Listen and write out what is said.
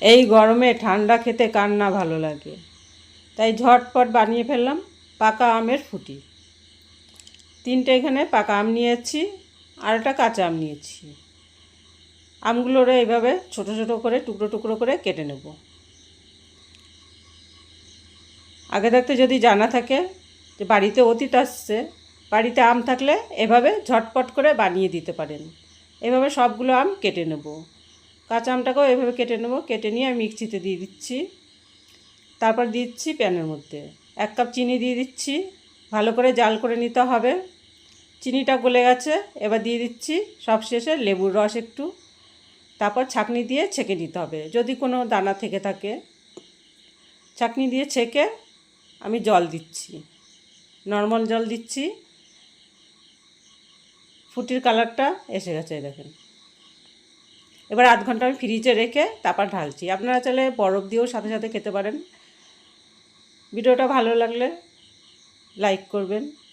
এই গরমে ঠান্ডা খেতে কার না ভালো লাগে, তাই ঝটপট বানিয়ে ফেললাম পাকা আমের ফুটি। 3টে এখানে পাকা আম নিয়েছি, আর একটা কাঁচা আম নিয়েছি। আমগুলোরে এইভাবে ছোট ছোট করে টুকরো টুকরো করে কেটে নেব। আগে থাকতে যদি জানা থাকে যে বাড়িতে অতীত আসছে, বাড়িতে আম থাকলে এভাবে ঝটপট করে বানিয়ে দিতে পারেন। এভাবে সবগুলো আম কেটে নেব। কাঁচা আমটাকেও এভাবে কেটে নেব। কেটে নিয়ে আমি মিক্সিতে দিয়ে দিচ্ছি। তারপর দিচ্ছি প্যানের মধ্যে 1 কাপ চিনি দিয়ে দিচ্ছি। ভালো করে জাল করে নিতে হবে। চিনিটা গলে গেছে, এবার দিয়ে দিচ্ছি সবশেষে লেবুর রস একটু। তারপর ছাঁকনি দিয়ে ছেঁকে নিতে হবে যদি কোনো দানা থেকে থাকে। ছাঁকনি দিয়ে ছেঁকে আমি জল দিচ্ছি, নর্মাল জল দিচ্ছি। ফুটির কালারটা এসে গেছে দেখেন। এবার আধ ঘন্টা আমি ফ্রিজে রেখে তারপর ঢালছি। আপনারা চাইলে বরফ দিয়েও সাথে সাথে খেতে পারেন। ভিডিওটা ভালো লাগলে লাইক করবেন।